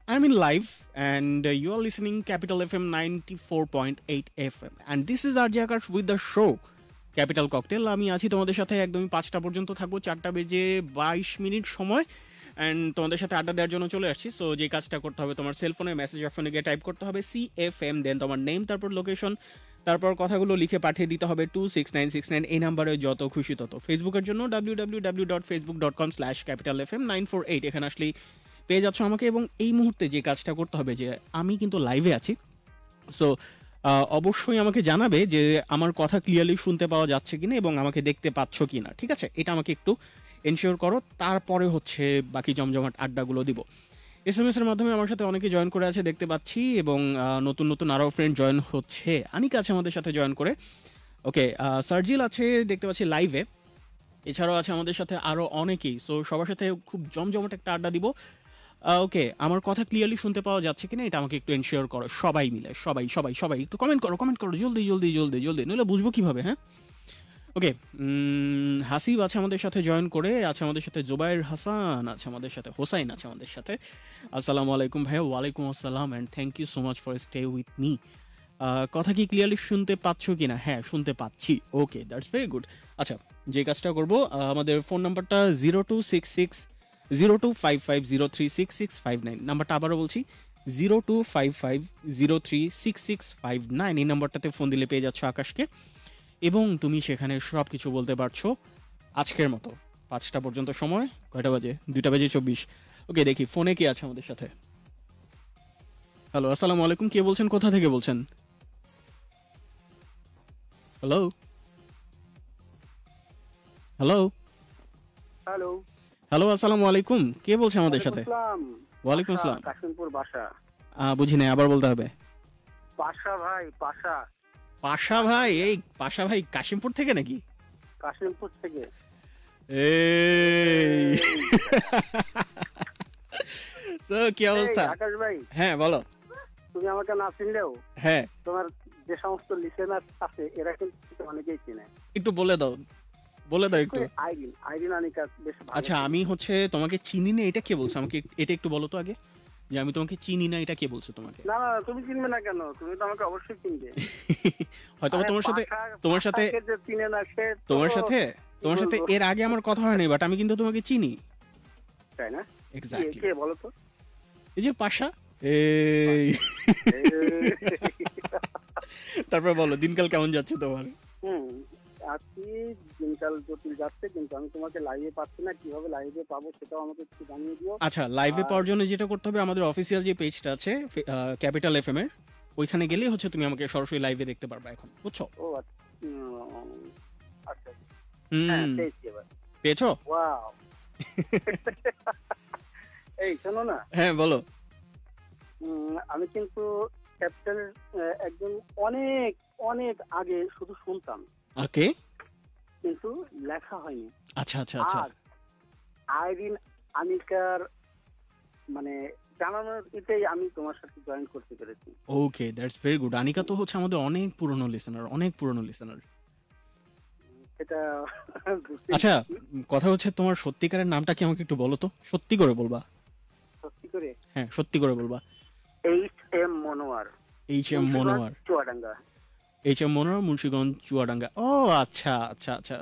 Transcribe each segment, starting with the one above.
I'm in live and you are listening Capital FM 94.8 FM and this is RJ Akash with the show Capital Cocktail. আমি আছি তোমাদের সাথে একদমই 5টা পর্যন্ত থাকবো, 4টা বেজে 22 মিনিট সময় অ্যান্ড তোমাদের সাথে আড্ডা দেওয়ার জন্য চলে আসছি। সো যে কাজটা করতে হবে, তোমার সেলফোনে মেসেজ অপশনে গিয়ে টাইপ করতে হবে CFM, দেন তোমার নেম, তারপর লোকেশন, তারপর কথাগুলো লিখে পাঠিয়ে দিতে হবে 26969 এই নাম্বারে, যত খুশি তত। ফেসবুকের জন্য www.facebook.com/capitalfm948 এখানে আসলেই পেয়ে যাচ্ছ আমাকে। এবং এই মুহূর্তে যে কাজটা করতে হবে, যে আমি কিন্তু লাইভে আছি, সো অবশ্যই আমাকে জানাবে যে আমার কথা ক্লিয়ারলি শুনতে পাওয়া যাচ্ছে কিনা এবং আমাকে দেখতে পাচ্ছ কিনা, ঠিক আছে? এটা আমাকে একটু এনশিওর করো, তারপরে হচ্ছে বাকি জমজমাট আড্ডাগুলো দিব। SMS এর মাধ্যমে আমার সাথে অনেকে জয়েন করে আছে দেখতে পাচ্ছি, এবং নতুন নতুন আরও ফ্রেন্ড জয়েন হচ্ছে। আনিকা আছে আমাদের সাথে জয়েন করে, ওকে। সার্জিল আছে দেখতে পাচ্ছি লাইভে, এছাড়াও আছে আমাদের সাথে আরও অনেকেই। সো সবার সাথে খুব জমজমাট একটা আড্ডা দিব। ওকে, আমার কথা ক্লিয়ারলি শুনতে পাওয়া যাচ্ছে কিনা এটা আমাকে একটু এনশিওর করো, সবাই মিলে, সবাই সবাই সবাই একটু কমেন্ট করো জলদি জলদি জলদি জলদি, নইলে বুঝবো কীভাবে? হ্যাঁ, ওকে। হাসিব আছে আমাদের সাথে জয়েন করে, আছে আমাদের সাথে জুবাইর হাসান, আছে আমাদের সাথে হোসাইন, আছে আমাদের সাথে। আসসালামু আলাইকুম ভাইয়া। ওয়ালাইকুম আসসালাম and thank you so much for stay with me. কথা কি ক্লিয়ারলি শুনতে পাচ্ছ কি না? হ্যাঁ, শুনতে পাচ্ছি। ওকে, দ্যাটস ভেরি গুড। আচ্ছা, যে কাজটা করবো, আমাদের ফোন নাম্বারটা 0255036659। নাম্বারটা আবারও বলছি, 0255036659। এই নাম্বারটাতে ফোন দিলে পেয়ে যাচ্ছ আকাশকে, এবং তুমি সেখানে সব কিছু বলতে পারছো। আজকের মতো 5টা পর্যন্ত সময়। কয়টা বাজে? 2টা বেজে 24। ওকে, দেখি ফোনে কে আছে আমাদের সাথে। হ্যালো, আসসালামু আলাইকুম। কে বলছেন, কোথা থেকে বলছেন? হ্যালো হ্যালো হ্যালো হ্যালো, আসসালামু আলাইকুম। কে বলছে আমাদের সাথে? ওয়ালাইকুম আসসালাম। কাশিমপুর বাসা। বুঝি নাই, আবার বলতে হবে। পাশা ভাই, পাশা। পাশা ভাই? এই পাশা ভাই কাশিমপুর থেকে নাকি? কাশিমপুর থেকে। এই সো কি অবস্থা? আকাশ ভাই, হ্যাঁ বলো। তুমি আমাকে না চিনলেও হ্যাঁ, তোমার যে সমস্ত লিসেনার আছে এরা কিন্তু অনেকেই চিনে। একটু বলে দাও একটু। আইরিন আনিকা বেশ ভালো। আচ্ছা, আমি হচ্ছে তোমাকে চিনি না, এটা কে বলছে আমাকে? এটা একটু বলো তো আগে, যে আমি তোমাকে চিনি না, এটা কে বলছো তোমাকে? না না, তুমি চিনবে না কেন? তুমি তো আমাকে অবশ্যই চিনবে। হয়তো তোমার সাথে যে চিনে না সে তোমার সাথে এর আগে আমার কথা হয়নি, বাট আমি কিন্তু তোমাকে চিনি, তাই না? এক্স্যাক্টলি। কে বলো তো? এই যে পাশা। এই তারপর বলো, দিনকাল কেমন যাচ্ছে তোমার? আজকে দিনকাল জটিল যাচ্ছে, কিন্তু আমি তোমাকে লাইভে পাচ্ছি না। কিভাবে লাইভে পাবো সেটাও আমাকে একটু জানিয়ে দিও। আচ্ছা, লাইভে পাওয়ার জন্য যেটা করতে হবে, আমাদের অফিসিয়াল যে পেজটা আছে ক্যাপিটাল এফএম এর, ওইখানে গেলেই হচ্ছে তুমি আমাকে সরাসরি লাইভে দেখতে পারবে এখন, বুঝছো? ও আচ্ছা, হ্যাঁ পেয়েছি এবার। পেয়েছো? ওয়াও। এই শোনো না। হ্যাঁ বলো। আমি কিন্তু ক্যাপিটাল একদম অনেক অনেক আগে শুধু শুনতাম, ওকে, কিন্তু লেখা হয়নি। আচ্ছা আচ্ছা আচ্ছা। আর আইরিন আনিকার মানে জানানোর এটাই আমি তোমার সাথে জয়েন করতে পেরেছি। ওকে, দ্যাটস ভেরি গুড। আনিকা তো হচ্ছে আমাদের অনেক পুরনো লিসেনার। এটা আচ্ছা, কথা হচ্ছে তোমার সত্যিকারের নামটা কি আমাকে একটু বলো তো, সত্যি করে বলবা। সত্যি করে? হ্যাঁ, সত্যি করে বলবা। HM মনোয়ার, চুয়াডাঙ্গা। HM মনোয়ার, মুন্সিগঞ্জ, চুয়াডাঙ্গা। ও আচ্ছা আচ্ছা আচ্ছা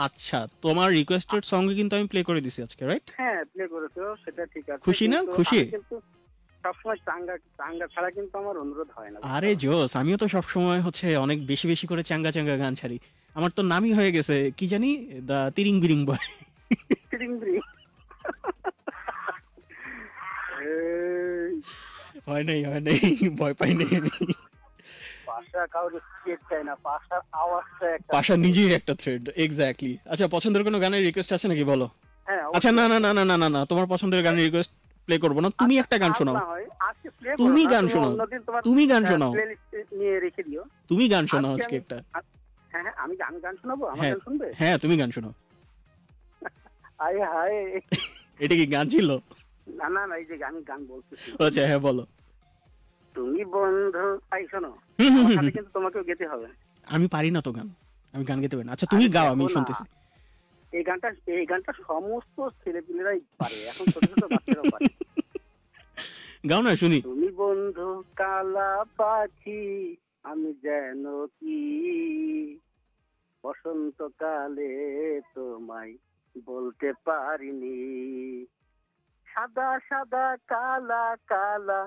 আচ্ছা, তোমার রিকোয়েস্টেড সং কিন্তু আমি প্লে করে দিছি আজকে, রাইট? হ্যাঁ, প্লে করেছো, সেটা ঠিক আছে। খুশি না? খুশি? কিন্তু সবসময় চাঙ্গা ছাড়া কিন্তু আমার অনুরোধ হয় না। আরে জোস, আমিও তো সবসময় হচ্ছে অনেক বেশি বেশি করে চাঙ্গা চাঙ্গা গান ছাড়ি। আমার তো নামই হয়ে গেছে কি জানি, দা তিরিং বিরিং বয়। তিরিং বিরিং হয় নাই, ভয় পাই নাই আমি। পাশা কাউকে থ্রেড চাই না, পাশার আওয়াজটা একটা, পাশা নিজেই একটা থ্রেড, এক্স্যাক্টলি। আচ্ছা, পছন্দের কোনো গানের রিকোয়েস্ট আছে নাকি বলো? হ্যাঁ। আচ্ছা, না না না না না না, তোমার পছন্দের গানের রিকোয়েস্ট প্লে করবো না, তুমি একটা গান শোনাও। তুমি গান শোনাও, তুমি গান শোনাও, নিয়ে রেখে দিও। তুমি গান শোনাও আজকে একটা। হ্যাঁ, আমি গান শোনাবো, আমার গান শুনবে? হ্যাঁ, তুমি গান শোনাও। আয় হায়, এটা কি গান ছিল? না না না, এই যে গান বলতেছি। আচ্ছা, হ্যাঁ বলো। তুমি বন্ধু, আই শোনো, কিন্তু তোমাকেও গেতে হবে। আমি পারি না তো গান, আমি গান গেতে পারি না। আচ্ছা, তুমি গাও, আমি শুনতেছি। এই গানটা সমস্ত ছেলেপিলেরাই পারে, এখন ছোট ছোট বাচ্চারাও পারে। গাও না শুনি। তুমি বন্ধু কালা পাখি, আমি যেন কি বসন্তকালে তোমায় বলতে পারিনি। সাদা সাদা কালা কালা,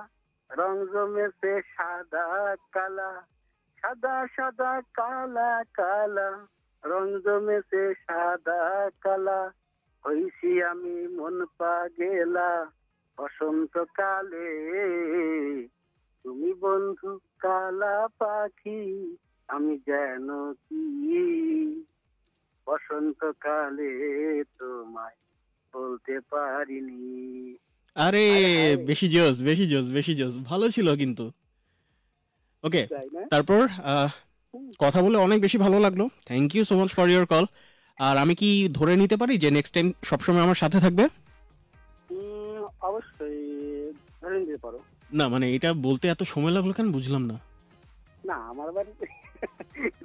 রং জমেছে সাদা কালা। সাদা সাদা কালা কালা, রং জমেছে সাদা কালা। হইছি আমি মন পাগেলা বসন্তকালে। তুমি বন্ধু কালা পাখি, আমি যেন কি বসন্তকালে তোমায় বলতে পারিনি। আরে আরে হায়, বেশি জোস, বেশি জোস, বেশি জোস, ভালো ছিল কিন্তু। ওকে, তাই না? তারপর কথা বলে অনেক বেশি ভালো লাগলো। Thank you so much for your call. আর আমি কি ধরে নিতে পারি যে নেক্সট টাইম সবসময় আমার সাথে থাকবে? অবশ্যই ধরে নিতে পারো। না মানে এটা বলতে এত সময় লাগলো কেন বুঝলাম না। না, আমার বাড়ি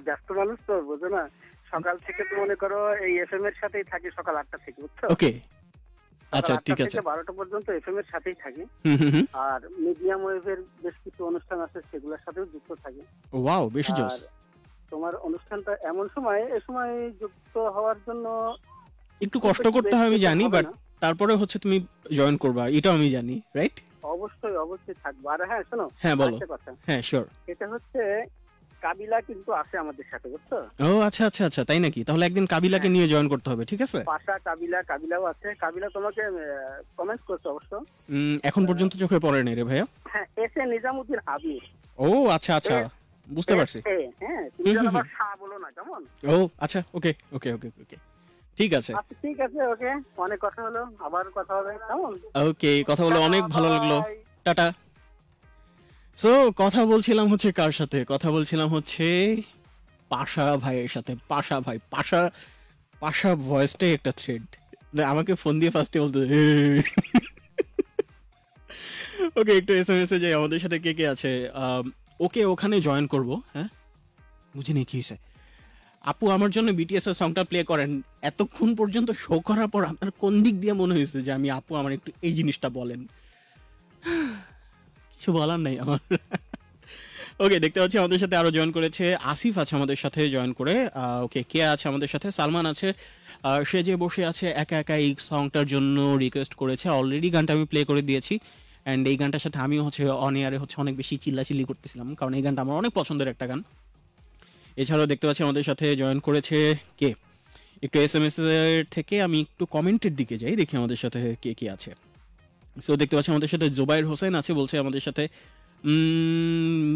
ব্যস্ত মানুষ তো, বোঝো না। সকাল থেকে তো মনে করো এই এফএম এর সাথেই থাকি, সকাল 8টা থেকে, বুঝছো? ওকে, সকাল আচ্ছা 8টা ঠিক আছে। থেকে 12টা পর্যন্ত এফএম এর সাথেই থাকি। হুম হুম হুম। আর মিডিয়াম ওয়েভের বেশ কিছু অনুষ্ঠান আছে, সেগুলোর সাথেও যুক্ত থাকি। ওয়াও, বেশি আর জোস। তোমার অনুষ্ঠানটা এমন সময়, এ সময় যুক্ত হওয়ার জন্য একটু খুব কষ্ট বেশি করতে হয় আমি যেতে জানি, হবে বাট না। তারপরে হচ্ছে তুমি জয়েন করবা এটাও আমি জানি, রাইট? অবশ্যই অবশ্যই থাকবো। আর হ্যাঁ শোনো, হ্যাঁ বলো। আরেকটা কথা, হ্যাঁ শিওর। এটা হচ্ছে কাবিলা কিন্তু আছে আমাদের সাথে, বুঝছো? ও আচ্ছা আচ্ছা আচ্ছা, তাই নাকি? তাহলে একদিন কাবিলাকে হ্যাঁ, নিয়ে জয়েন করতে হবে, ঠিক আছে? পাশা কাবিলাও আছে। কাবিলা তোমাকে কমেন্ট করছে অবশ্য। এখন পর্যন্ত চোখে পড়ে নাই রে ভাইয়া। হ্যাঁ, এস এ নিজামুদ্দিন আবির। ও আচ্ছা আচ্ছা, বুঝতে পারছি। হ্যাঁ, তুমি যেন আবার শাহ বলো না, কেমন? ও আচ্ছা, ওকে ওকে ওকে ওকে, ঠিক আছে। আচ্ছা ঠিক আছে, ওকে, অনেক কথা হলো, আবার কথা হবে, কেমন? ওকে, কথা বলে অনেক ভালো লাগলো। বাই। টাটা। সো কথা বলছিলাম হচ্ছে কার সাথে? কথা বলছিলাম হচ্ছে পাশা ভাইয়ের সাথে। পাশা ভাই, পাশা, পাশা ভয়েসটাই একটা থ্রেড। আমাকে ফোন দিয়ে ফার্স্টে বলতো ওকে, একটু এসএমএস এ যাই আমাদের সাথে কে কে আছে। ওকে, ওখানে জয়েন করব। হ্যাঁ, বুঝিনি কি হয়েছে। আপু আমার জন্য বিটিএস এর সংটা প্লে করেন। এতক্ষণ পর্যন্ত শো করার পর আপনার কোন দিক দিয়ে মনে হয়েছে যে আমি আপু আমার একটু এই জিনিসটা বলেন? কিছু বলার নাই আমার। ওকে, দেখতে পাচ্ছি আমাদের সাথে আরো জয়েন করেছে। আসিফ আছে আমাদের সাথে জয়েন করে। ওকে, কে আছে আমাদের সাথে? সালমান আছে। সে যে বসে আছে একা একা এই সংটার জন্য রিকোয়েস্ট করেছে। অলরেডি গানটা আমি প্লে করে দিয়েছি। অ্যান্ড এই গানটার সাথে আমিও হচ্ছে অন এয়ারে হচ্ছে অনেক বেশি চিল্লাচিল্লি করতেছিলাম, কারণ এই গানটা আমার অনেক পছন্দের একটা গান। এছাড়াও দেখতে পাচ্ছি আমাদের সাথে জয়েন করেছে কে। একটু এসএমএস এর থেকে আমি একটু কমেন্টের দিকে যাই, দেখি আমাদের সাথে কে কে আছে। সো দেখতে পাচ্ছি আমাদের সাথে জোবাইর হোসেন আছে, বলছে আমাদের সাথে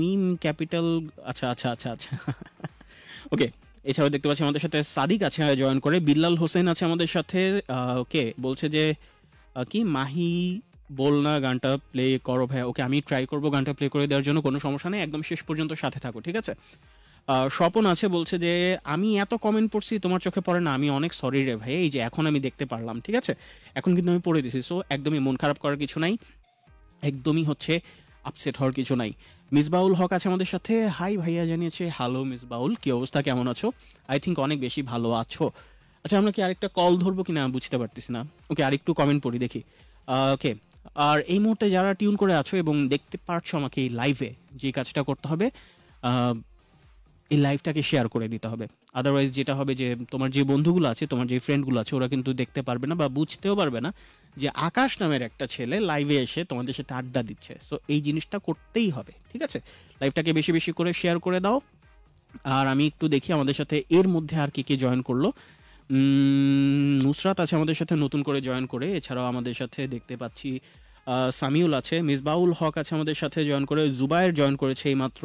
মিম ক্যাপিটাল। আচ্ছা আচ্ছা আচ্ছা আচ্ছা ওকে। এছাড়াও দেখতে পাচ্ছি আমাদের সাথে সাদিক আছে জয়েন করে। বিল্লাল হোসেন আছে আমাদের সাথে। ওকে, বলছে যে কি মাহি বল না গানটা প্লে করো ভাই। ওকে, আমি ট্রাই করবো গানটা প্লে করে দেওয়ার জন্য, কোনো সমস্যা নেই, একদম শেষ পর্যন্ত সাথে থাকো, ঠিক আছে? স্বপন আছে, বলছে যে আমি এত কমেন্ট পড়ছি তোমার চোখে পড়ে না, আমি অনেক সরি রে ভাই, এই যে এখন আমি দেখতে পারলাম, ঠিক আছে? এখন কিন্তু আমি পড়ে দিছি। সো একদমই মন খারাপ করার কিছু নাই, একদমই হচ্ছে আপসেট হওয়ার কিছু নাই। মিসবাউল হক আছে আমাদের সাথে। হাই ভাইয়া জানিয়েছে। হ্যালো মিসবাউল, কি অবস্থা, কেমন আছো? আই থিঙ্ক অনেক বেশি ভালো আছো। আচ্ছা, আমরা কি আরেকটা কল ধরবো কিনা বুঝতে পারতেছি না। ওকে, আরেকটু কমেন্ট পড়ি দেখি। ওকে, আর এই মুহূর্তে যারা টিউন করে আছো এবং দেখতে পারছো আমাকে এই লাইভে, যে কাজটা করতে হবে, এই লাইভটাকে শেয়ার করে দিতে হবে। আদারওয়াইজ যেটা হবে যে তোমার যে বন্ধুগুলো আছে, তোমার যে ফ্রেন্ডগুলো আছে, ওরা কিন্তু দেখতে পারবে না বা বুঝতেও পারবে না যে আকাশ নামের একটা ছেলে লাইভে এসে তোমাদের সাথে আড্ডা দিচ্ছে। সো এই জিনিসটা করতেই হবে, ঠিক আছে? লাইভটাকে বেশি বেশি করে শেয়ার করে দাও। আর আমি একটু দেখি আমাদের সাথে এর মধ্যে আর কে কে জয়েন করলো। নুসরাত আছে আমাদের সাথে নতুন করে জয়েন করে। এছাড়াও আমাদের সাথে দেখতে পাচ্ছি সামিউল আছে, মিসবাউল হক আছে আমাদের সাথে জয়েন করে, জুবায়ের জয়েন করেছে এইমাত্র।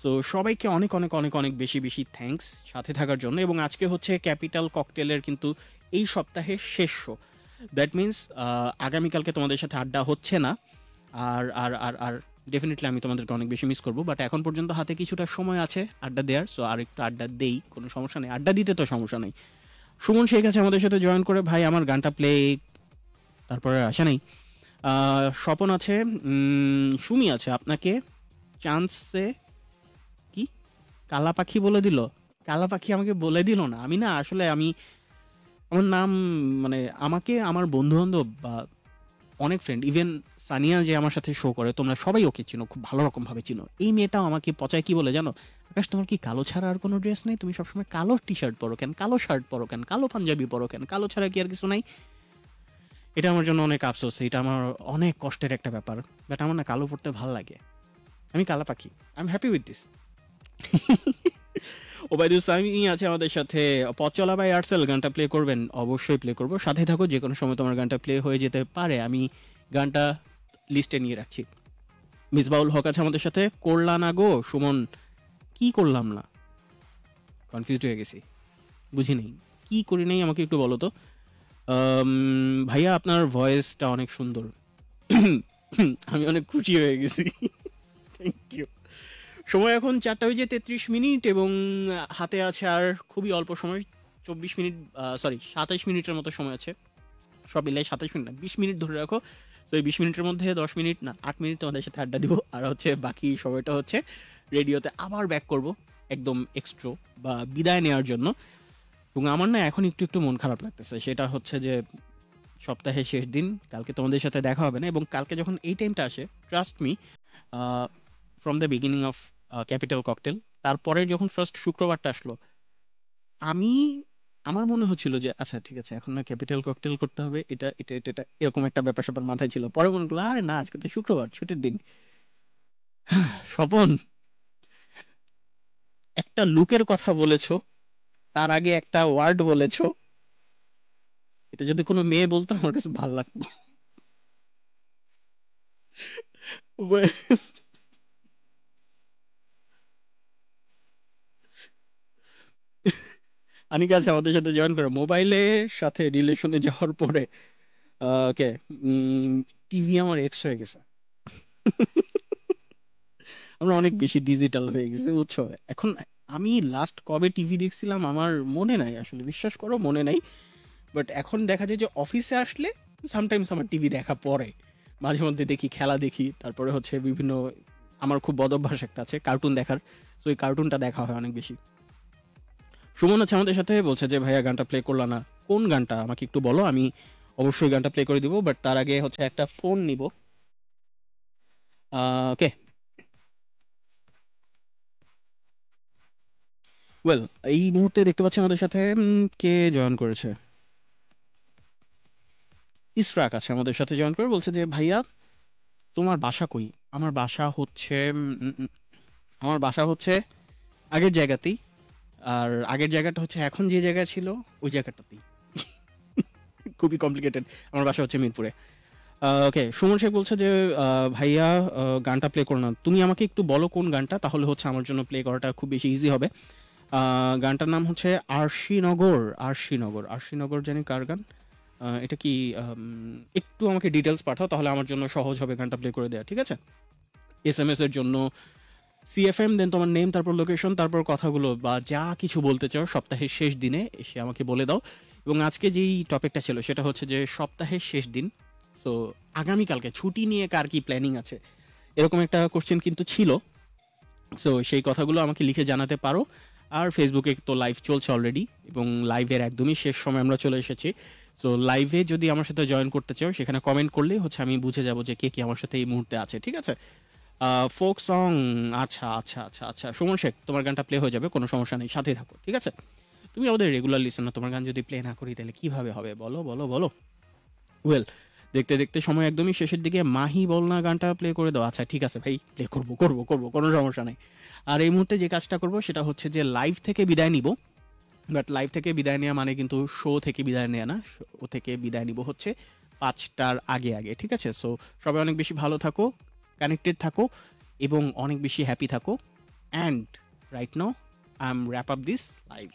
সো সবাইকে অনেক অনেক অনেক অনেক বেশি বেশি থ্যাঙ্কস সাথে থাকার জন্য। এবং আজকে হচ্ছে ক্যাপিটাল ককটেলের কিন্তু এই সপ্তাহের শেষ শো। দ্যাট মিন্স আগামীকালকে তোমাদের সাথে আড্ডা হচ্ছে না। আর আর আর আর ডেফিনেটলি আমি তোমাদেরকে অনেক বেশি মিস করবো, বাট এখন পর্যন্ত হাতে কিছুটা সময় আছে আড্ডা দেওয়ার। সো আর একটু আড্ডা দেই, কোনো সমস্যা নেই, আড্ডা দিতে তো সমস্যা নেই। সুমন শেখ আছে আমাদের সাথে জয়েন করে। ভাই আমার গানটা প্লে, তারপরে আসা নেই। স্বপন আছে, সুমি আছে। আপনাকে চান্সে কি কালা পাখি বলে দিল? কালা পাখি আমাকে বলে দিল না। আমি না আসলে আমি আমার নাম মানে আমাকে আমার বন্ধু বান্ধব বা অনেক ফ্রেন্ড, ইভেন সানিয়া যে আমার সাথে শো করে, তোমরা সবাই ওকে চিনো, খুব ভালো রকমভাবে চিনো। এই মেয়েটাও আমাকে পচায় কি বলে জানো, আকাশ তোমার কি কালো ছাড়া আর কোনো ড্রেস নেই? তুমি সবসময় কালো টি শার্ট পরো কেন, কালো শার্ট পরো কেন, কালো পাঞ্জাবি পরো কেন, কালো ছাড়া কি আর কিছু নাই? এটা আমার জন্য অনেক আফসোস, এটা আমার অনেক কষ্টের একটা ব্যাপার। বাট আমার না কালো পড়তে ভালো লাগে, আমি কালা পাখি, I am happy with this. Obaidul Sami আছে আমাদের সাথে। পথ চলা বাই আর্টসেল গানটা প্লে করবেন? অবশ্যই প্লে করবো, সাথে থাকো, যে কোনো সময় তোমার গানটা প্লে হয়ে যেতে পারে, আমি গানটা লিস্টে নিয়ে রাখছি। মিসবাউল হক আছে আমাদের সাথে। করলা না গো সুমন? কি করলাম না, কনফিউজ হয়ে গেছি, বুঝি নেই কি করি নেই, আমাকে একটু বলো তো। ভাইয়া আপনার ভয়েসটা অনেক সুন্দর। আমি অনেক খুশি হয়ে গেছি, থ্যাংক ইউ। সময় এখন 4:33 এবং হাতে আছে আর খুবই অল্প সময়, 24 মিনিট, সরি 27 মিনিটের মতো সময় আছে। সব মিলাই 27 মিনিট না, 20 মিনিট ধরে রাখো। তো এই 20 মিনিটের মধ্যে 10 মিনিট না 8 মিনিট তোমাদের সাথে আড্ডা দিব, আর হচ্ছে বাকি সময়টা হচ্ছে রেডিওতে আবার ব্যাক করব একদম এক্সট্রো বা বিদায় নেওয়ার জন্য। এবং আমার না এখন একটু একটু মন খারাপ লাগতেছে, সেটা হচ্ছে যে সপ্তাহের শেষ দিন, কালকে তোমাদের সাথে দেখা হবে না। এবং কালকে যখন এই টাইমটা আসে, trust me, from the beginning of capital cocktail, তারপরে যখন ফার্স্ট শুক্রবারটা আসলো, আমি আমার মনে হচ্ছিল যে আচ্ছা ঠিক আছে, এখন না ক্যাপিটাল ককটেল করতে হবে, এটা এটা এটা এটা এরকম একটা ব্যাপার স্যাপার মাথায় ছিল। পরে মনে করলো আরে না, আজকে তো শুক্রবার, ছুটির দিন। স্বপন, একটা লুকের কথা বলেছো, তার আগে একটা ওয়ার্ড বলেছো, এটা যদি কোনো মেয়ে বলতো আমার কাছে ভালো লাগতো। আনিকা আছে আমাদের সাথে জয়েন করে, মোবাইলের সাথে রিলেশনে যাওয়ার পরে ওকে, টিভি আমার এক্স হয়ে গেছে। আমরা অনেক বেশি ডিজিটাল হয়ে গেছি, বুঝছো এখন। আমি লাস্ট কবে টিভি দেখছিলাম আমার মনে নাই, আসলে বিশ্বাস করো মনে নাই। বাট এখন দেখা যায় যে অফিসে আসলে সামটাইমস আমার টিভি দেখা পড়ে, মাঝে মধ্যে দেখি, খেলা দেখি, তারপরে হচ্ছে বিভিন্ন, আমার খুব বদ অভ্যাস একটা আছে কার্টুন দেখার, তো ওই কার্টুনটা দেখা হয় অনেক বেশি। সুমন আছে আমাদের সাথে, বলছে যে ভাইয়া গানটা প্লে করলা না, কোন গানটা আমাকে একটু বলো, আমি অবশ্যই গানটা প্লে করে দিব। বাট তার আগে হচ্ছে একটা ফোন নিব। ওকে, ওয়েল, এই মুহূর্তে দেখতে পাচ্ছি আমাদের সাথে কে জয়েন করেছে। ইসরাক আছে আমাদের সাথে জয়েন করে, বলছে যে ভাইয়া তোমার বাসা কই? আমার বাসা হচ্ছে আমার বাসা হচ্ছে আগের জায়গাতেই। আর আগের জায়গাটা হচ্ছে এখন যে জায়গা ছিল ওই জায়গাটাতেই। খুবই কমপ্লিকেটেড। আমার বাসা হচ্ছে মিরপুরে। ওকে, সুমন শেখ বলছে যে ভাইয়া গানটা প্লে করো না, তুমি আমাকে একটু বলো কোন গানটা, তাহলে হচ্ছে আমার জন্য প্লে করাটা খুব বেশি ইজি হবে। গানটার নাম হচ্ছে আরশিনগর। আরশিনগর, আরশিনগর জানি কার গান। এটা কি একটু আমাকে ডিটেলস পাঠাও, তাহলে আমার জন্য সহজ হবে গানটা প্লে করে দেওয়া, ঠিক আছে? SMS এর জন্য CFM, দেন তোমার নেম, তারপর লোকেশন, তারপর কথাগুলো বা যা কিছু বলতে চাও সপ্তাহের শেষ দিনে এসে আমাকে বলে দাও। এবং আজকে যেই টপিকটা ছিল সেটা হচ্ছে যে সপ্তাহের শেষ দিন, সো আগামীকালকে ছুটি নিয়ে কার কি প্ল্যানিং আছে, এরকম একটা কোশ্চেন কিন্তু ছিল। সো সেই কথাগুলো আমাকে লিখে জানাতে পারো। আর ফেসবুকে তো লাইভ চলছে অলরেডি, এবং লাইভের একদমই শেষ সময় আমরা চলে এসেছি। সো লাইভে যদি আমার সাথে জয়েন করতে চাও, সেখানে কমেন্ট করলেই হচ্ছে আমি বুঝে যাব যে কে কি আমার সাথে এই মুহূর্তে আছে, ঠিক আছে? ফোক সং, আচ্ছা আচ্ছা আচ্ছা আচ্ছা, সুমন শেখ তোমার গানটা প্লে হয়ে যাবে, কোনো সমস্যা নেই, সাথে থাকো, ঠিক আছে? তুমি আমাদের রেগুলার লিসেনার, তোমার গান যদি প্লে না করি তাহলে কিভাবে হবে, বলো বলো বলো। ওয়েল, দেখতে দেখতে সময় একদমই শেষের দিকে। মাহি বল না গানটা প্লে করে দাও। আচ্ছা ঠিক আছে ভাই, প্লে করবো করবো করবো, কোনো সমস্যা নেই। আর এই মুহূর্তে যে কাজটা করবো সেটা হচ্ছে যে লাইভ থেকে বিদায় নিব। বাট লাইভ থেকে বিদায় নেওয়া মানে কিন্তু শো থেকে বিদায় নেওয়া না, শো থেকে বিদায় নিব হচ্ছে 5টার আগে আগে, ঠিক আছে? সো সবাই অনেক বেশি ভালো থাকো, কানেক্টেড থাকো, এবং অনেক বেশি হ্যাপি থাকো। And right now I am wrap up this live.